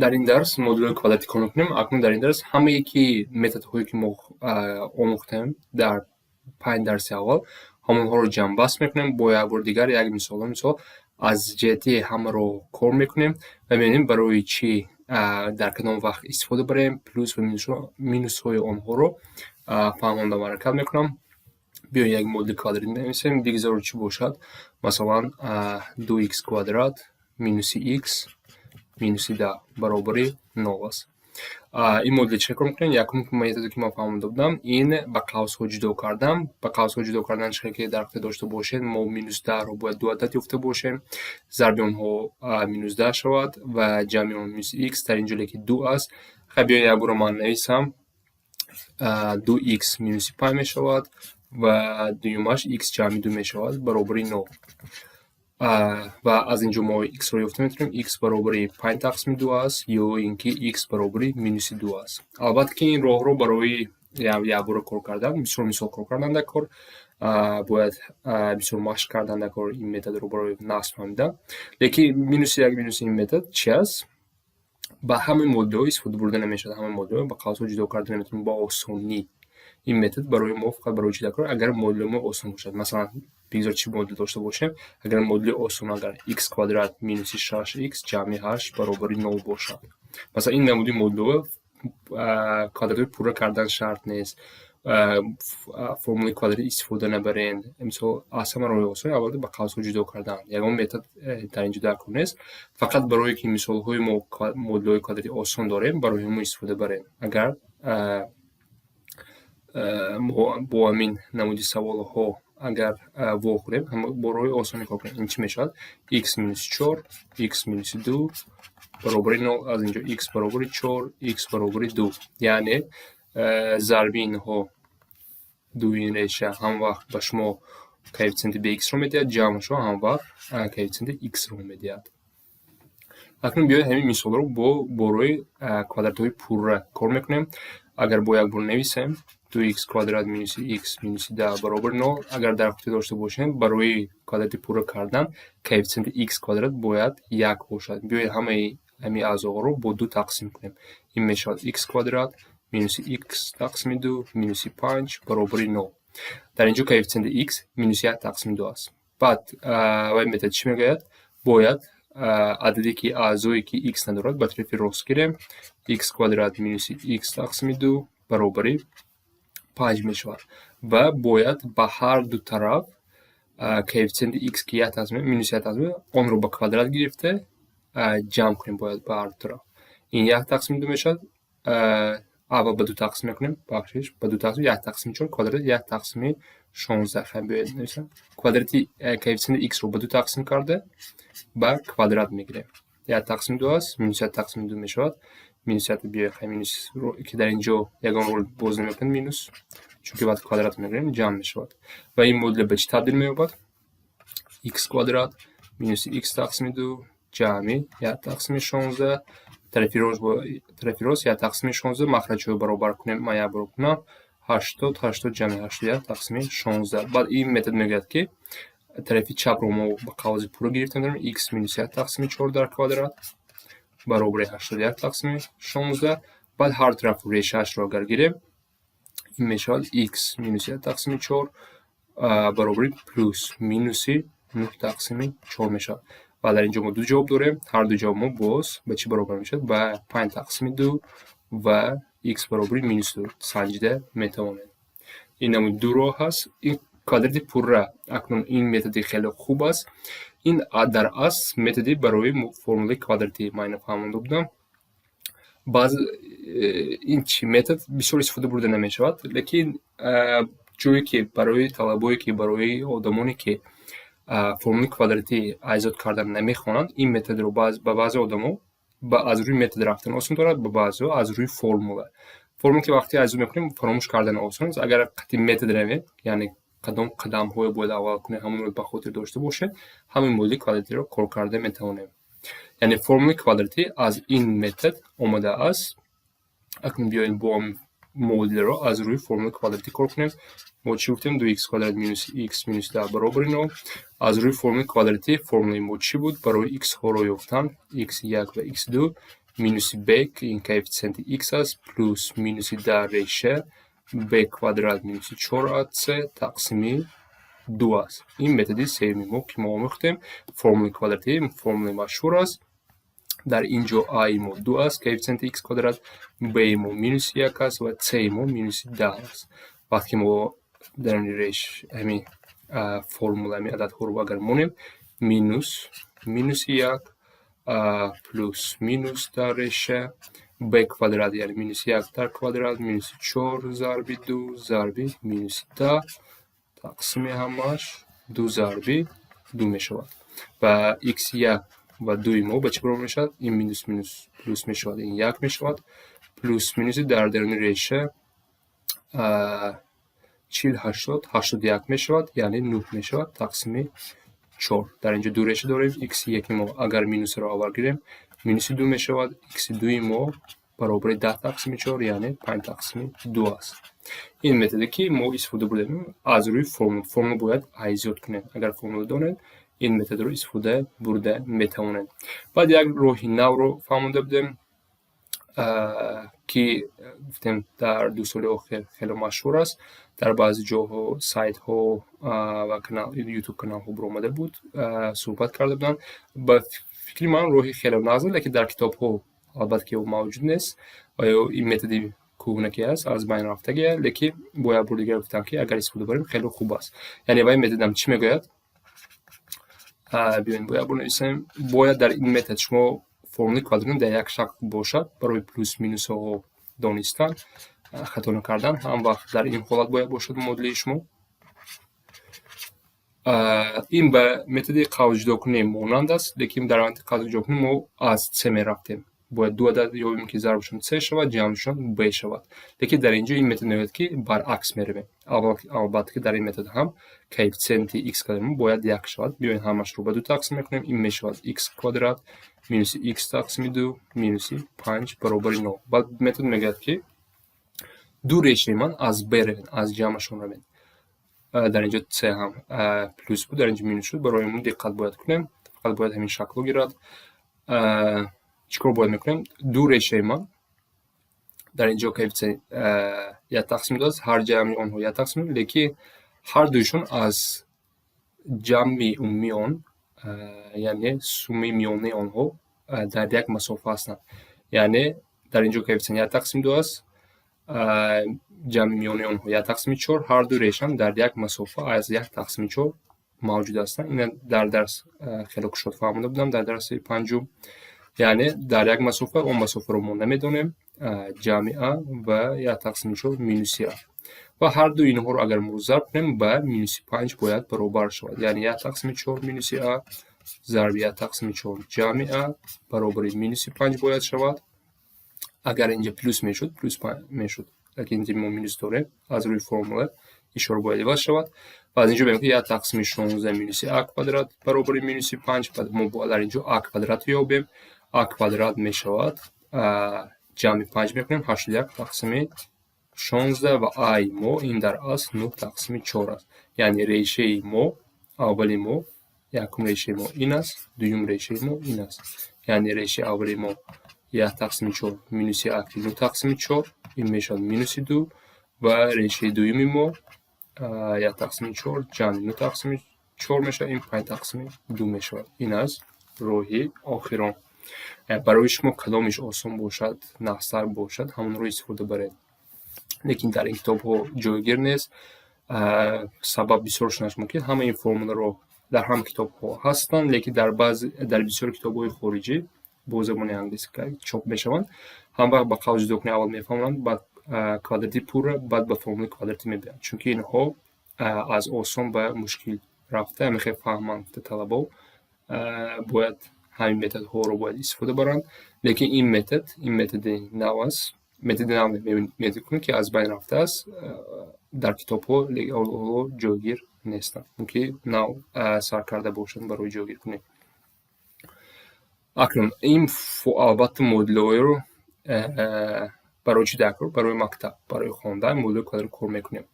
дар ин дарс модулҳои квадратӣ кор мекунем. Акнун дар ин дарс ҳамаи ки методҳое ки мо омӯхтем дар 5 дарси аввал ҳамонҳоро ҷамъбаст мекунем. Бо як бор дигар як мисол аз ҷиҳати ҳамаро кор мекунем ва мебинем барои чӣ дар кадом вақт истифода барем, плюс ва минусҳои онҳоро фаҳмонда маракаб мекунам. Биё як модули квадратӣ менависем. Бигзор чӣ бошад? Масалан 2х квадрат минуси х минуси 10 баробари 0 аст. Ин модули чӣ кор мекунем? Якум методе ки ман фаҳмонда будам, ин ба қавсҳо ҷудо кардан. Ба қавсҳо ҷудо кардан чӣ ки дар вақте дошта бошем, мо минус 10-ро бояд ду адад ёфта бошем. Зарби онҳо минус 10 шавад ва ҷамъи он минус х дар ин ҷое ки 2 аст. Биё як бора ман нависам. 2х минуси 5 мешавад ва дуюмаш х ҷамъи 2 мешавад баробари 0. ва аз инҷо мо x-ро ёфта метавонем. X баробари 5 тақсими 2 аст ё ин ки x баробари минуси 2 аст. Албатта ки ин роҳро барои як бора кор кардан, бисёр мисол кор кардан дар кор, бояд бисёр машқ кардан дар кор ин методро барои насб фаҳмидан. Лекин минуси ин метод чи аст? Ба ҳамаи модулҳо истифода бурда намешавад. Ҳамаи модулҳо ба қавсҳо ҷудо карда наметавонем ба осонӣ. Ин метод барои мо фақат барои чӣ дар кор? Агар модули мо осон бошад. Масалан, бигзор чӣ модул дошта бошем? Агар модули осон, агар х квадрат минуси 6х ҷамъи 8 баробари 0 бошад. Масалан, ин намуди модулҳо квадратҳои пурра кардан шарт нест. Формулаи квадратӣ истифода набарен. Мисол аз ҳама роҳи осон аввал ба қавсҳо ҷудо кардан. Ягон метод дар ин ҷо дар кор нест. Фақат барое ки мисолҳои мо модулҳои квадратӣ осон дорем, барои ҳамон истифода барем. Агар бо ҳамин намуди саволҳо агар вохӯрем, бо роҳи осони кор кунем. Ин чӣ мешавад? х минуси 4 х минуси 2 баробари 0. Аз инҷо х баробари 4 х баробари 2. Яъне зарби инҳо дуин реша ҳам вақт ба шумо коэффициенти bx-ро медиҳад, ҷамъашо ҳам вақт коэффициенти x-ро медиҳад. Акнун биёед ҳамин мисолро бо роҳи квадратҳои пурра кор мекунем. Агар бо як бор нависем 2х квадрат минуси х минуси 10 баробари 0. Агар дар вақте дошта бошем, барои квадрати пурра кардан коэффициенти х квадрат бояд 1 бошад. Биёед ҳамаи ҳамин аъзоҳоро бо 2 тақсим кунем. Ин мешавад х квадрат минуси х тақсими 2 минуси 5 баробари 0. Дар инҷо коэффициенти х минуси 1 тақсими 2 аст. Баъд ва ин метод чӣ мегӯяд? Бояд ададе ки аъзое ки х надорад ба тарафи рост гирем. х квадрат минуси х тақсими 2 баробари 5 мешавад. Ва бояд ба ҳар ду тараф коэффициенти х ки 1 тақсими минуси 1 тақсими онро ба квадрат гирифта ҷамъ кунем. Бояд ба ҳар ду тараф. Ин 1 тақсими 2 мешавад. Аввал ба 2 тақсим мекунем. Бахшиш ба 2 тақсим 1 тақсими 4 квадрат 1 тақсими 16. Биёед нависам. Квадрати коэффициенти х-ро ба 2 тақсим карда ба квадрат мегирем. 1 тақсими 2 аст. Минус 1 тақсими 2 мешавад. Минус 1 биёед минус ки дар инҷо ягон рол боз намекунад минус, чунки баъд квадрат мегирем ҷамъ мешавад. Ва ин модул ба чӣ табдил меёбад? х квадрат минуси х тақсими 2 ҷамъи 1 тақсими 16. Тарафи рост 1 тақсими 16. махраҷҳоро баробар кунем. Ман як бор кунам. 80 ҷамъи 81 тақсими 16. Баъд ин метод мегӯяд ки тарафи чапро мо ба қавзи пурра гирифта медорем. х минуси 1 тақсими 4 дар квадрат баробари 81 тақсими 16. Баъд ҳар тарафу решаашро агар гирем, ин мешавад х минуси 1 тақсими 4 баробари плюс минуси 9 тақсими 4 мешавад. ва дар инҷо мо ду ҷавоб дорем. Ҳар ду ҷавоб мо боз ба чӣ баробар мешавад? Ба 5 тақсими 2 ва х баробари минус 2 санҷида метавонем. Ин намуди ду роҳ ҳаст. Ин квадрати пурра. Акнун ин методи хеле хуб аст. Ин дар асл методи барои формулаи квадратӣ ман фаҳмонда будам. Баъз ин чӣ метод бисёр истифода бурда намешавад, лекин ҷое ки барои талабое ки барои одамоне ки формулаи квадратӣ айзод кардан намехонанд, ин методро ба баъзе одамо аз рӯи метод рафтан осон дорад, ба баъзеҳо аз рӯи формула. Формула ки вақте айзод мекунем, фаромӯш кардан осон аст. Агар қати метод равем, яъне кадом қадамҳое бояд аввал кунем, ҳамонро ба хотир дошта бошем, ҳамин модули квадратиро кор карда метавонем. Яъне формулаи квадратӣ аз ин метод омада аст. Акнун биёем бо модулро аз рӯи формулаи квадратӣ кор кунем. Мо чӣ гуфтем? 2х квадрат минуси х минуси 10 баробари 0. аз рӯи формулаи квадратӣ формулаи мо чӣ буд? Барои х-ҳоро ёфтан, x1 ва x2 минуси b که این کوفیسیانت x است پلوس مینوسی در ریشه b کвадрат مینوسی 4ac تقسیم 2 است. این متد سومی ما که ما آموختیم فرمول کوادراتی فرمول مشهور است. در اینجا a ما 2 است کوفیسیانت x کвадрат b ما مینوس 1 است و c ما مینوس 10 است. وقتی ما در این ریش همین فرمول همین عدد ها رو اگر مونیم مینوس 1 پلوس مینوس در ریشه b کвадрат یعنی مینوس 1 در کвадрат مینوس 4 ضربی 2 ضربی مینوس 10 تقسیم همش 2 ضربی 2 می شود و x1 و 2 ما به چه برابر می شود؟ این مینوس مینوس پلوس می شود این 1 می شود پلوس مینوس در درون ریشه 40 80 81 می شود یعنی 9 می شود تقسیم 4. در اینجا دو ریشه داریم x1 ما اگر مینوس را آور گیریم مینوس 2 می شود x2 ما برابر 10 تقسیم 4 یعنی 5 تقسیم 2 است. این متدی که ما استفاده بردیم از روی فرمول باید ایجاد کنیم. اگر فرمول دارید این متد رو استفاده برده میتونید. بعد یک راه نو رو فهمیده بودیم که گفتیم در دو سال اخیر خیلی مشهور است. در بعضی جاها سایت ها و کانال یوتیوب کانال ها برآمده بود صحبت کرده بودن. با فکر من راهی خیلی نازل لیکن در کتاب ها البته که او موجود نیست و این متدی کهنه است از بین رفتگیه لیکن باید بردگیر گفتم که اگر استفاده بریم خیلی خوب است. یعنی باید متدم چی میگوید؟ بیاین باید بنویسیم باید در این متد شما فرمول کوادرات در یک شکل باشد برای پلوس مینوس ها دانستن خطا نکردن هم وقت در این حالت باید باشد مدل شما. این به متد قابل جدا کنی مانند است لیکن در متد قابل جدا کنی ما از 3 می رفتیم باید دو عدد یابیم که ضربشون 3 شود جمعشون b شود لیکن در اینجا این متد میگوید که برعکس میرویم. البته که در این متد هم کوفیسیانت x کدام باید 1 شود. بیاین همش رو به 2 تقسیم میکنیم این میشود x کвадрат مینوس x تقسیم 2 مینوس 5 برابر 9. بعد متد میگوید که دو ریشه من از b رویم از جمعشون رویم. در اینجا 3 هم پلوس بود در اینجا مینوس شد. برای اون دقت باید کنیم فقط باید همین شکل رو گیرد. چیکار باید میکنیم دو ریشه من در اینجا کوفیسیانت 1 تقسیم 2 است هر جمع آنها 1 تقسیم 2 لیکن هر دوشون از جمع اون میان یعنی سوم میانه آنها در یک مسافه هستند. یعنی در اینجا کوفیسیانت 1 تقسیم 2 است جمع میانه آنها 1 تقسیم 4 هر دو ریشه در یک مسافه از 1 تقسیم 4 موجود هستند. این در درس خیلی کشاد فهمیده بودم در درس پنجم. یعنی در یک مسافه اون مسافه رو ما نمیدونیم جمع ا و 1 تقسیم 4 مینوس ا و هر دو اینها رو اگر ما ضرب کنیم به مینوس 5 باید برابر شود. یعنی 1 تقسیم 4 مینوس ا ضرب 1 تقسیم 4 جمع ا برابر مینوس 5 باید شود. اگر اینجا پلوس میشد پلوس 5 میشد لیکن اینجا ما مینوس داریم از روی فرمول اشاره باید عوض شود و از اینجا ببینیم که 1 تقسیم 16 مینوس ا کвадрат برابر مینوس 5 بعد ما باید در اینجا ا کвадрат یابیم. ا کвадрат می شود جمع 5 میکنیم 81 تقسیم 16 و ای ما این در اصل 9 تقسیم 4 است. یعنی ریشه ما اولی ما یکم ریشه ما این است دوم ریشه ما این است. یعنی ریشه اولی ما 1 تقسیم 4 مینوس 1 9 تقسیم 4 این میشود مینوس 2 و ریشه دومی ما 1 تقسیم 4 جمع 9 تقسیم 4 میشه این 5 تقسیم 2 میشود. این از راهی آخران. برای شما کدامش آسان باشد نحسر باشد همون رو استفاده برید لیکن در این کتاب ها جایگیر نیست. سبب بسیار شنش ممکن همه این فرمول رو در هم کتاب ها هستند لیکن در بسیار کتاب های خارجی با زبان انگلیسی چاپ میشوند هم وقت با قابل جدا کنی اول میفهمند بعد کوادراتی پور بعد به فرمول کوادراتی میبینند چون که اینها از آسان به مشکل رفته میخواد فهمند طلبه باید همین متد ها رو باید استفاده برند لیکن این متد نو است. متد نو میبینید که از بین رفته است در کتاب ها جایگیر نیستند ممکن نو سر کرده باشند برای جایگیر کنید. اکنون این البته مدل‌های رو برای چی درک برای مکتب برای خواندن مدل کوادرات کار میکنیم.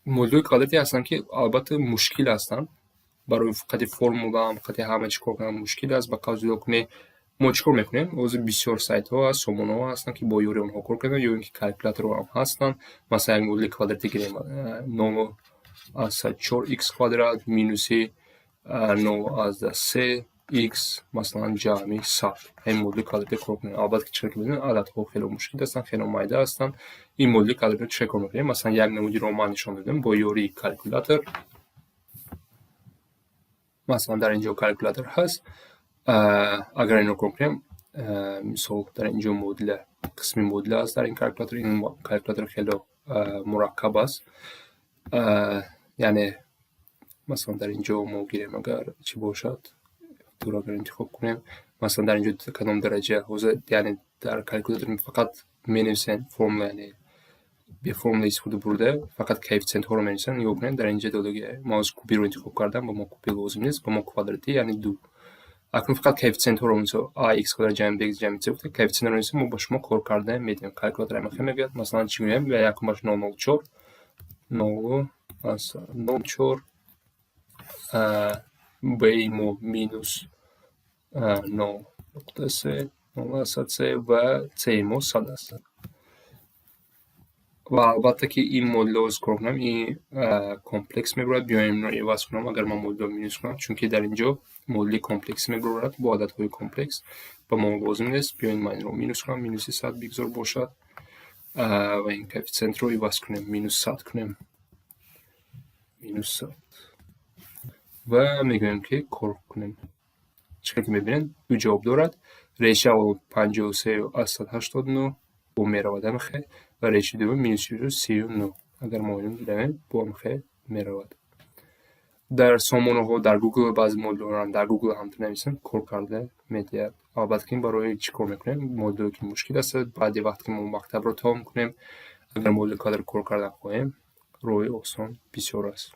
مدل کوادراتی هستن که البته مشکل هستن برای فقط فرمول هم فقط همه چی کار کنن مشکل است. با قابل جدا کنی мо чикор мекунем? Ҳозир бисёр сайтҳо ҳаст, сомонаҳо ҳастанд, ки бо ёрии онҳо кор кардем, ё ин ки калькуляторҳо ҳам ҳастанд. Масалан, як модули квадратӣ гирем 0,4 х квадрат минуси 0,3 х масалан ҷамъи 100. Ҳамин модули квадратӣ кор кунем. Албатта ки чиқар ки бинед ададҳо хеле мушкил ҳастанд, хеле майда ҳастанд. Ин модули квадратӣ чиқар кор мекунем? Масалан, як намудиро ман нишон додем бо ёрии калькулятор. Масалан, дар инҷо калькулятор ҳаст. Агар инро кор кунем, мисол дар инҷо модула, қисми модула аст дар ин калькулятор. Ин калькулятор хеле мураккаб аст. Яъне масалан дар инҷо мо гирем, агар чӣ бошад, тур агар интихоб кунем, масалан дар инҷо кадом дараҷа, ҳозир яъне дар калькулятор фақат менависем формула, яъне бе формула истифода бурда фақат коэффициентҳоро менависем. Нигоҳ кунед, дар инҷо додагиа мо ҳозир кубиро интихоб кардам, ба мо куби лозим нест, ба мо квадратӣ яъне 2. Акнун фақат коэффициентҳоро мисол ax квадрат ҷамъи bx ҷамъи c гуфта коэффициентро менависем, мо ба шумо кор карда медиҳем. Калькулятор ҳамин мегӯяд, масалан чӣ гӯем? 1,004 0,04 b мо минус 0,3 0,3 ва c мо 100 аст. ва албатта ки ин модулро кор кунам, ин комплекс мебарад. биёем инро иваз кунам. Агар ман модулро минус кунам, чунки дар инҷо модули комплекс мебарад бо ададҳои комплекс, ба мо лозим нест. биёем ман инро минус кунам, минуси 100 бигзор бошад ва ин коэффициентро иваз кунем, минус 100 кунем, минус 100 ва мегӯем ки кор кунем. чиқар ки мебинед, ду ҷавоб дорад. реши аввал 53,89 бо меравад амихе ва реши дуввум минус 39. Агар мо инро гиравем, бо амихе меравад. дар сомонаҳо, дар Google баъзи модулҳоро дар Google ҳам нависем, кор карда медиҳад. Албатта ки барои чӣ кор мекунем? Модуле ки мушкил аст, баъди вақт ки мо мактабро тамом кунем, агар модули квадрат кор кардан хоҳем, роҳи осон бисёр аст.